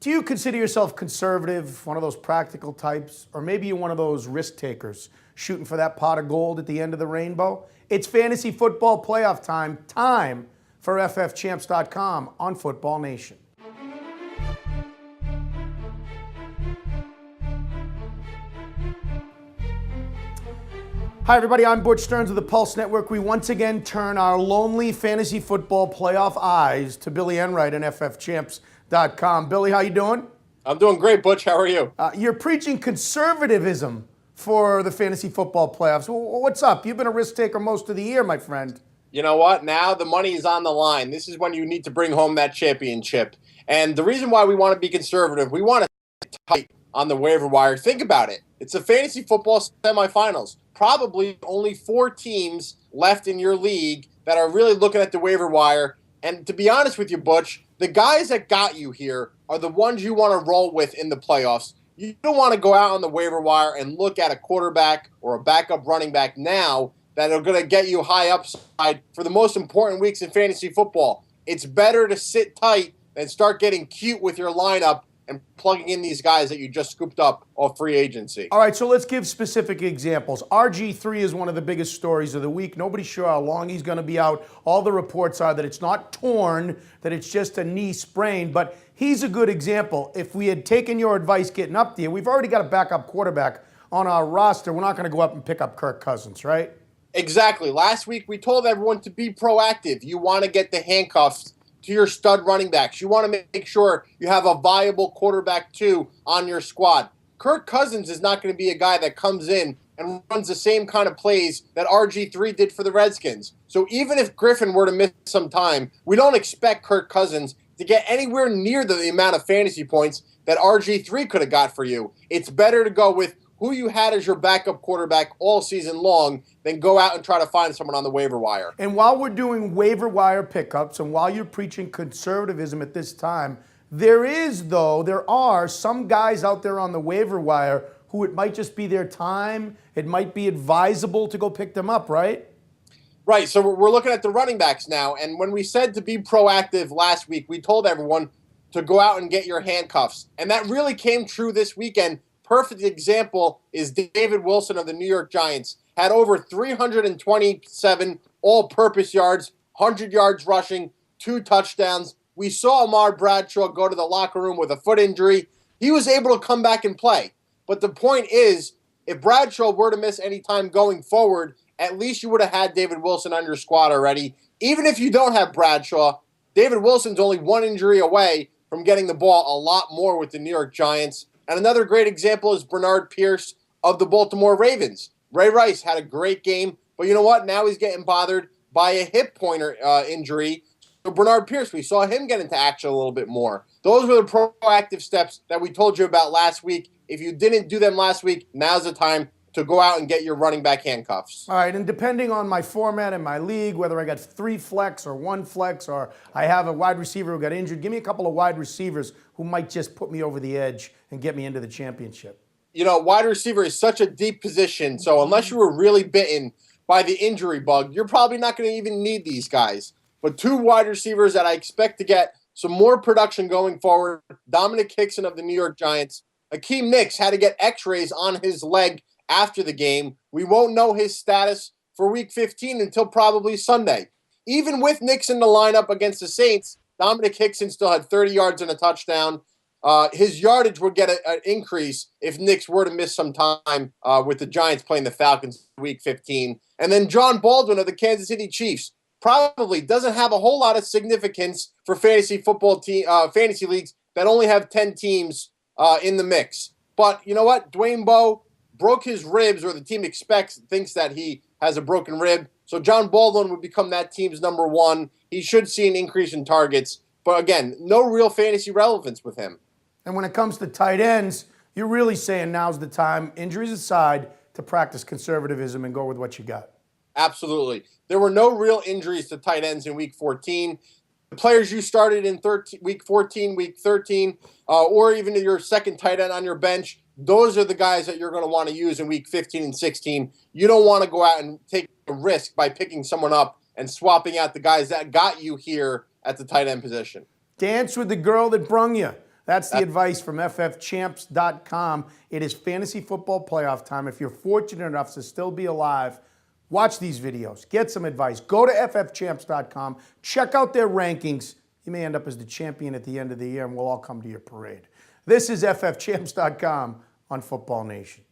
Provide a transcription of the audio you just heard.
Do you consider yourself conservative, one of those practical types, or maybe you're one of those risk takers shooting for that pot of gold at the end of the rainbow? It's fantasy football playoff time, time for ffchamps.com on Football Nation. Hi everybody, I'm Butch Stearns of the Pulse Network. We once again turn our lonely fantasy football playoff eyes to Billy Enright and ffchamps.com. Billy, how you doing? I'm doing great, Butch. How are you? You're preaching conservatism for the fantasy football playoffs. What's up? You've been a risk taker most of the year, my friend. You know what? Now the money is on the line. This is when you need to bring home that championship. And the reason why we want to be conservative, we want to sit tight on the waiver wire. Think about it. It's the fantasy football semifinals. Probably only 4 teams left in your league that are really looking at the waiver wire. And to be honest with you, Butch, the guys that got you here are the ones you want to roll with in the playoffs. You don't want to go out on the waiver wire and look at a quarterback or a backup running back now that are going to get you high upside for the most important weeks in fantasy football. It's better to sit tight than start getting cute with your lineup and plugging in these guys that you just scooped up off free agency. All right, so let's give specific examples. RG3 is one of the biggest stories of the week. Nobody's sure how long he's going to be out. All the reports are that it's not torn, that it's just a knee sprain, but he's a good example. If we had taken your advice getting up there, we've already got a backup quarterback on our roster. We're not going to go up and pick up Kirk Cousins, right? Exactly. Last week, we told everyone to be proactive. You want to get the handcuffs to your stud running backs. You want to make sure you have a viable quarterback, too, on your squad. Kirk Cousins is not going to be a guy that comes in and runs the same kind of plays that RG3 did for the Redskins. So even if Griffin were to miss some time, we don't expect Kirk Cousins to get anywhere near the amount of fantasy points that RG3 could have got for you. It's better to go with who you had as your backup quarterback all season long than go out and try to find someone on the waiver wire. And while we're doing waiver wire pickups and while you're preaching conservatism at this time, there are some guys out there on the waiver wire who it might just be their time. It might be advisable to go pick them up, right? Right, so we're looking at the running backs now. And when we said to be proactive last week, we told everyone to go out and get your handcuffs. And that really came true this weekend. Perfect example is David Wilson of the New York Giants. Had over 327 all-purpose yards, 100 yards rushing, 2 touchdowns. We saw Ahmad Bradshaw go to the locker room with a foot injury. He was able to come back and play. But the point is, if Bradshaw were to miss any time going forward, at least you would have had David Wilson on your squad already. Even if you don't have Bradshaw, David Wilson's only 1 injury away from getting the ball a lot more with the New York Giants. And another great example is Bernard Pierce of the Baltimore Ravens. Ray Rice had a great game, but you know what? Now he's getting bothered by a hip pointer injury. So Bernard Pierce, we saw him get into action a little bit more. Those were the proactive steps that we told you about last week. If you didn't do them last week, now's the time to go out and get your running back handcuffs. All right, and depending on my format and my league, whether I got 3 flex or 1 flex or I have a wide receiver who got injured, give me a couple of wide receivers who might just put me over the edge and get me into the championship. You know, wide receiver is such a deep position, so unless you were really bitten by the injury bug, you're probably not going to even need these guys. But 2 wide receivers that I expect to get some more production going forward, Dominic Hickson of the New York Giants. Akeem Nicks had to get x-rays on his leg after the game. We won't know his status for Week 15 until probably Sunday. Even with Nicks in the lineup against the Saints, Dominic Hickson still had 30 yards and a touchdown. His yardage would get an increase if Nicks were to miss some time with the Giants playing the Falcons Week 15. And then John Baldwin of the Kansas City Chiefs probably doesn't have a whole lot of significance for fantasy football fantasy leagues that only have 10 teams in the mix. But you know what? Dwayne Bowe broke his ribs, or the team thinks that he has a broken rib. So John Baldwin would become that team's number 1. He should see an increase in targets. But again, no real fantasy relevance with him. And when it comes to tight ends, you're really saying now's the time, injuries aside, to practice conservatism and go with what you got. Absolutely. There were no real injuries to tight ends in Week 14. The players you started in Week 14, Week 13, or even your second tight end on your bench, those are the guys that you're going to want to use in Week 15 and 16. You don't want to go out and take a risk by picking someone up and swapping out the guys that got you here at the tight end position. Dance with the girl that brung you. That's the advice from ffchamps.com. It is fantasy football playoff time. If you're fortunate enough to still be alive, watch these videos. Get some advice. Go to ffchamps.com. Check out their rankings. You may end up as the champion at the end of the year, and we'll all come to your parade. This is ffchamps.com on Football Nation.